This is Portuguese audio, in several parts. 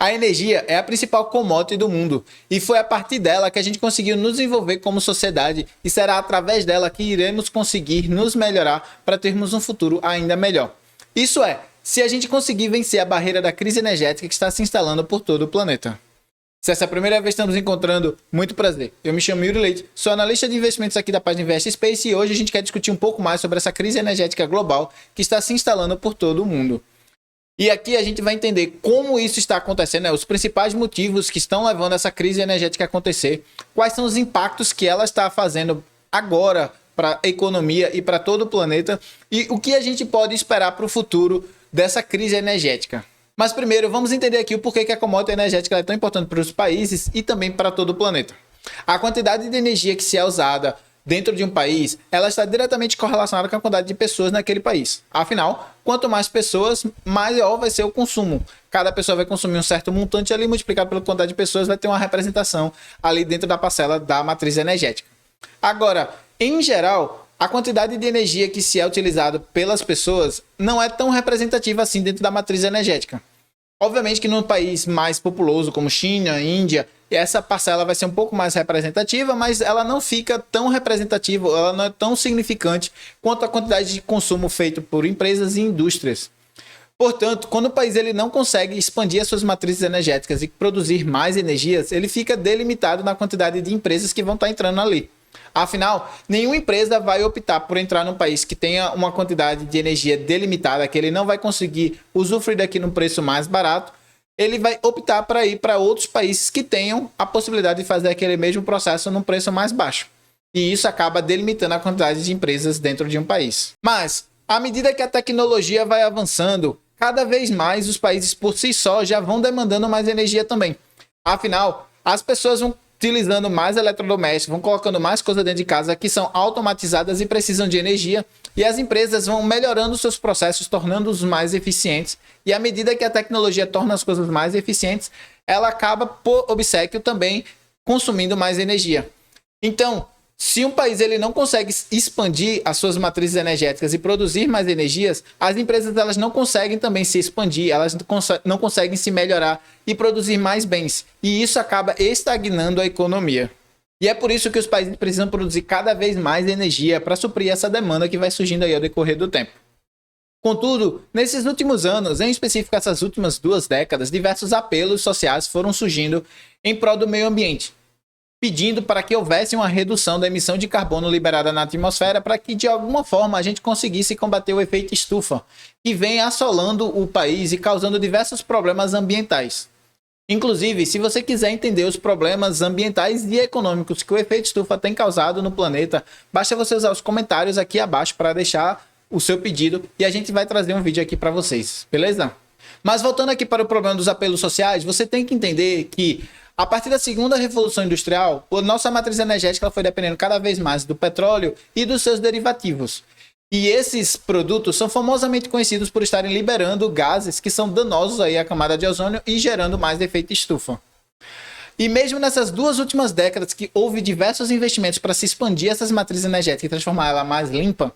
A energia é a principal commodity do mundo e foi a partir dela que a gente conseguiu nos desenvolver como sociedade e será através dela que iremos conseguir nos melhorar para termos um futuro ainda melhor. Isso é, se a gente conseguir vencer a barreira da crise energética que está se instalando por todo o planeta. Se essa é a primeira vez que estamos encontrando, muito prazer. Eu me chamo Yuri Leite, sou analista de investimentos aqui da página Invest Space e hoje a gente quer discutir um pouco mais sobre essa crise energética global que está se instalando por todo o mundo. E aqui a gente vai entender como isso está acontecendo, os principais motivos que estão levando essa crise energética a acontecer, quais são os impactos que ela está fazendo agora para a economia e para todo o planeta e o que a gente pode esperar para o futuro dessa crise energética. Mas primeiro, vamos entender aqui o porquê que a commodity energética é tão importante para os países e também para todo o planeta. A quantidade de energia que se é usada dentro de um país, ela está diretamente correlacionada com a quantidade de pessoas naquele país. Afinal, quanto mais pessoas, maior vai ser o consumo. Cada pessoa vai consumir um certo montante ali, multiplicado pela quantidade de pessoas, vai ter uma representação ali dentro da parcela da matriz energética. Agora, em geral, a quantidade de energia que se é utilizada pelas pessoas não é tão representativa assim dentro da matriz energética. Obviamente que num país mais populoso como China, Índia, essa parcela vai ser um pouco mais representativa, mas ela não fica tão representativa, ela não é tão significante quanto a quantidade de consumo feito por empresas e indústrias. Portanto, quando o país ele não consegue expandir as suas matrizes energéticas e produzir mais energias, ele fica delimitado na quantidade de empresas que vão estar entrando ali. Afinal, nenhuma empresa vai optar por entrar num país que tenha uma quantidade de energia delimitada, que ele não vai conseguir usufruir daqui num preço mais barato. Ele vai optar para ir para outros países que tenham a possibilidade de fazer aquele mesmo processo num preço mais baixo. E isso acaba delimitando a quantidade de empresas dentro de um país. Mas, à medida que a tecnologia vai avançando, cada vez mais os países por si só já vão demandando mais energia também. Afinal, as pessoas vão utilizando mais eletrodomésticos, vão colocando mais coisas dentro de casa que são automatizadas e precisam de energia, e as empresas vão melhorando seus processos, tornando-os mais eficientes, e à medida que a tecnologia torna as coisas mais eficientes, ela acaba, por obséquio, também consumindo mais energia. Então, se um país ele não consegue expandir as suas matrizes energéticas e produzir mais energias, as empresas elas não conseguem também se expandir, elas não conseguem se melhorar e produzir mais bens. E isso acaba estagnando a economia. E é por isso que os países precisam produzir cada vez mais energia para suprir essa demanda que vai surgindo aí ao decorrer do tempo. Contudo, nesses últimos anos, em específico essas últimas 2 décadas, diversos apelos sociais foram surgindo em prol do meio ambiente, pedindo para que houvesse uma redução da emissão de carbono liberada na atmosfera para que, de alguma forma, a gente conseguisse combater o efeito estufa, que vem assolando o país e causando diversos problemas ambientais. Inclusive, se você quiser entender os problemas ambientais e econômicos que o efeito estufa tem causado no planeta, basta você usar os comentários aqui abaixo para deixar o seu pedido e a gente vai trazer um vídeo aqui para vocês, beleza? Mas voltando aqui para o problema dos apelos sociais, você tem que entender que a partir da segunda revolução industrial, a nossa matriz energética foi dependendo cada vez mais do petróleo e dos seus derivativos. E esses produtos são famosamente conhecidos por estarem liberando gases que são danosos aí à camada de ozônio e gerando mais efeito estufa. E mesmo nessas 2 últimas décadas que houve diversos investimentos para se expandir essas matrizes energéticas e transformar ela mais limpa,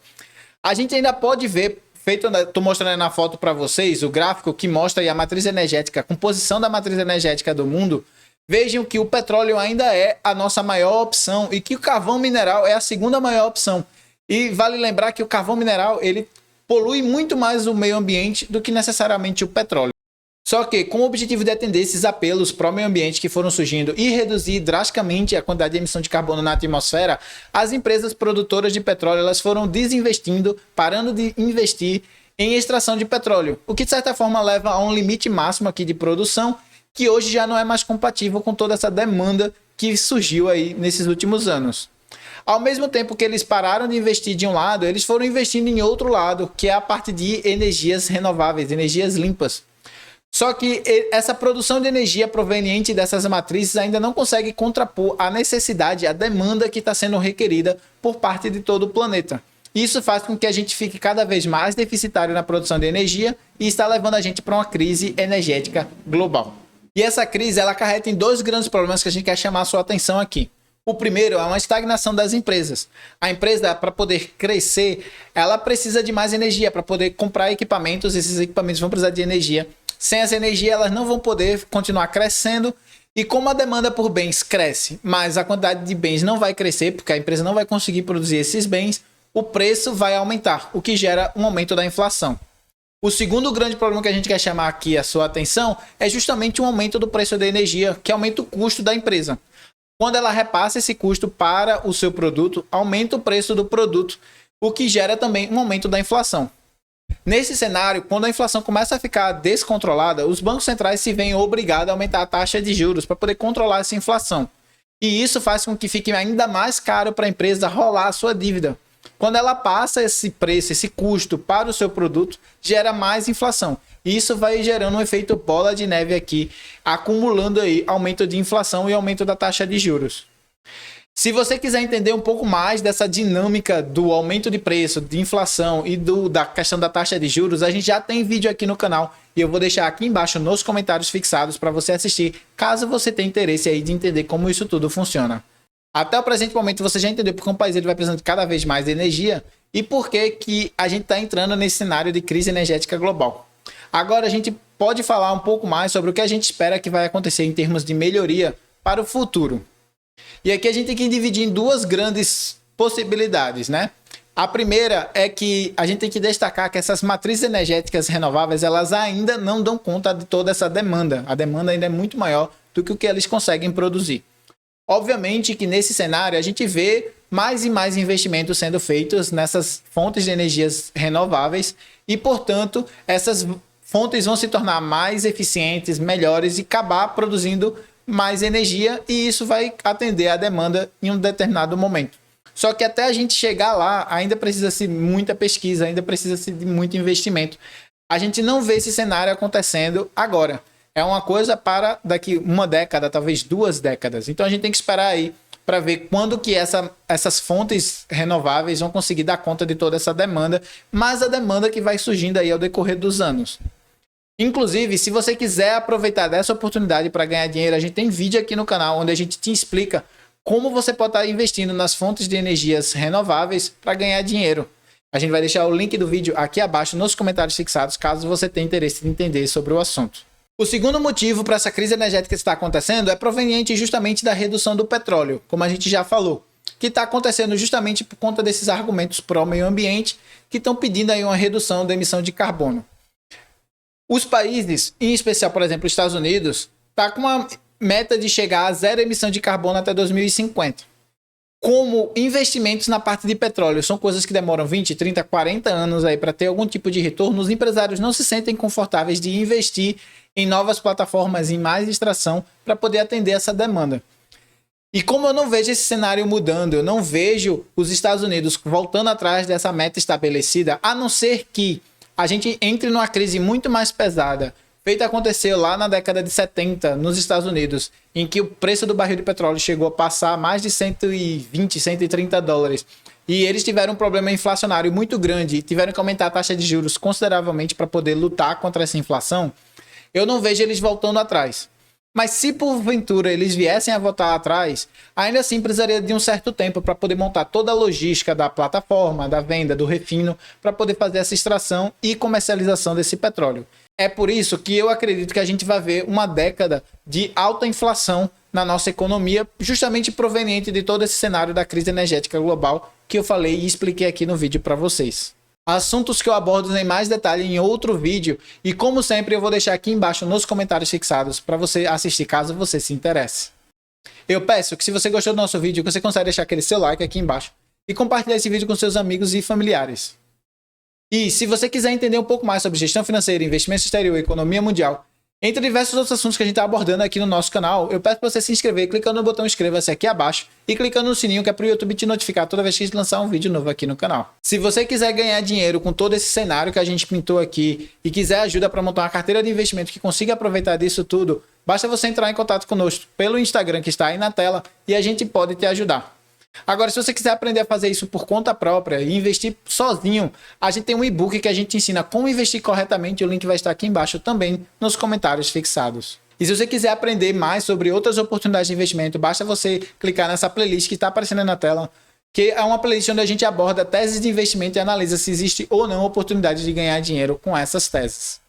a gente ainda pode ver, estou mostrando aí na foto para vocês, o gráfico que mostra aí a matriz energética, a composição da matriz energética do mundo. Vejam que o petróleo ainda é a nossa maior opção e que o carvão mineral é a segunda maior opção. E vale lembrar que o carvão mineral ele polui muito mais o meio ambiente do que necessariamente o petróleo. Só que com o objetivo de atender esses apelos para o meio ambiente que foram surgindo e reduzir drasticamente a quantidade de emissão de carbono na atmosfera, as empresas produtoras de petróleo elas foram desinvestindo, parando de investir em extração de petróleo, o que de certa forma leva a um limite máximo aqui de produção, que hoje já não é mais compatível com toda essa demanda que surgiu aí nesses últimos anos. Ao mesmo tempo que eles pararam de investir de um lado, eles foram investindo em outro lado, que é a parte de energias renováveis, energias limpas. Só que essa produção de energia proveniente dessas matrizes ainda não consegue contrapor a necessidade, a demanda que está sendo requerida por parte de todo o planeta. Isso faz com que a gente fique cada vez mais deficitário na produção de energia e está levando a gente para uma crise energética global. E essa crise ela acarreta em 2 grandes problemas que a gente quer chamar a sua atenção aqui. O primeiro é uma estagnação das empresas. A empresa, para poder crescer, ela precisa de mais energia para poder comprar equipamentos. Esses equipamentos vão precisar de energia. Sem essa energia, elas não vão poder continuar crescendo. E como a demanda por bens cresce, mas a quantidade de bens não vai crescer, porque a empresa não vai conseguir produzir esses bens, o preço vai aumentar, o que gera um aumento da inflação. O segundo grande problema que a gente quer chamar aqui a sua atenção é justamente um aumento do preço da energia, que aumenta o custo da empresa. Quando ela repassa esse custo para o seu produto, aumenta o preço do produto, o que gera também um aumento da inflação. Nesse cenário, quando a inflação começa a ficar descontrolada, os bancos centrais se veem obrigados a aumentar a taxa de juros para poder controlar essa inflação. E isso faz com que fique ainda mais caro para a empresa rolar a sua dívida. Quando ela passa esse preço, esse custo para o seu produto, gera mais inflação. E isso vai gerando um efeito bola de neve aqui, acumulando aí aumento de inflação e aumento da taxa de juros. Se você quiser entender um pouco mais dessa dinâmica do aumento de preço, de inflação e da questão da taxa de juros, a gente já tem vídeo aqui no canal e eu vou deixar aqui embaixo nos comentários fixados para você assistir, caso você tenha interesse aí de entender como isso tudo funciona. Até o presente momento você já entendeu porque o país ele vai precisando de cada vez mais de energia e por que a gente está entrando nesse cenário de crise energética global. Agora a gente pode falar um pouco mais sobre o que a gente espera que vai acontecer em termos de melhoria para o futuro. E aqui a gente tem que dividir em duas grandes possibilidades, né? A primeira é que a gente tem que destacar que essas matrizes energéticas renováveis, elas ainda não dão conta de toda essa demanda. A demanda ainda é muito maior do que o que eles conseguem produzir. Obviamente que nesse cenário a gente vê mais e mais investimentos sendo feitos nessas fontes de energias renováveis e, portanto, essas fontes vão se tornar mais eficientes, melhores e acabar produzindo mais energia e isso vai atender a demanda em um determinado momento. Só que até a gente chegar lá, ainda precisa-se muita pesquisa, ainda precisa-se de muito investimento. A gente não vê esse cenário acontecendo agora. É uma coisa para daqui uma década, talvez 2 décadas. Então a gente tem que esperar aí para ver quando que essas fontes renováveis vão conseguir dar conta de toda essa demanda, mas a demanda que vai surgindo aí ao decorrer dos anos. Inclusive, se você quiser aproveitar dessa oportunidade para ganhar dinheiro, a gente tem vídeo aqui no canal onde a gente te explica como você pode estar investindo nas fontes de energias renováveis para ganhar dinheiro. A gente vai deixar o link do vídeo aqui abaixo nos comentários fixados, caso você tenha interesse em entender sobre o assunto. O segundo motivo para essa crise energética que está acontecendo é proveniente justamente da redução do petróleo, como a gente já falou, que está acontecendo justamente por conta desses argumentos pró-meio ambiente que estão pedindo aí uma redução da emissão de carbono. Os países, em especial, por exemplo, os Estados Unidos, está com uma meta de chegar a zero emissão de carbono até 2050. Como investimentos na parte de petróleo são coisas que demoram 20, 30, 40 anos aí para ter algum tipo de retorno, os empresários não se sentem confortáveis de investir em novas plataformas, em mais extração, para poder atender essa demanda. E como eu não vejo esse cenário mudando, eu não vejo os Estados Unidos voltando atrás dessa meta estabelecida, a não ser que a gente entre numa crise muito mais pesada, feita aconteceu lá na década de 70 nos Estados Unidos, em que o preço do barril de petróleo chegou a passar mais de 120, 130 dólares. E eles tiveram um problema inflacionário muito grande e tiveram que aumentar a taxa de juros consideravelmente para poder lutar contra essa inflação. Eu não vejo eles voltando atrás. Mas se porventura eles viessem a voltar atrás, ainda assim precisaria de um certo tempo para poder montar toda a logística da plataforma, da venda, do refino, para poder fazer essa extração e comercialização desse petróleo. É por isso que eu acredito que a gente vai ver uma década de alta inflação na nossa economia, justamente proveniente de todo esse cenário da crise energética global que eu falei e expliquei aqui no vídeo para vocês. Assuntos que eu abordo em mais detalhe em outro vídeo e como sempre eu vou deixar aqui embaixo nos comentários fixados para você assistir caso você se interesse. Eu peço que se você gostou do nosso vídeo, você consiga deixar aquele seu like aqui embaixo e compartilhar esse vídeo com seus amigos e familiares. E se você quiser entender um pouco mais sobre gestão financeira, investimento exterior e economia mundial, entre diversos outros assuntos que a gente está abordando aqui no nosso canal, eu peço para você se inscrever clicando no botão inscreva-se aqui abaixo e clicando no sininho que é para o YouTube te notificar toda vez que a gente lançar um vídeo novo aqui no canal. Se você quiser ganhar dinheiro com todo esse cenário que a gente pintou aqui e quiser ajuda para montar uma carteira de investimento que consiga aproveitar disso tudo, basta você entrar em contato conosco pelo Instagram que está aí na tela e a gente pode te ajudar. Agora, se você quiser aprender a fazer isso por conta própria e investir sozinho, a gente tem um e-book que a gente te ensina como investir corretamente. O link vai estar aqui embaixo também nos comentários fixados. E se você quiser aprender mais sobre outras oportunidades de investimento, basta você clicar nessa playlist que está aparecendo aí na tela, que é uma playlist onde a gente aborda teses de investimento e analisa se existe ou não oportunidade de ganhar dinheiro com essas teses.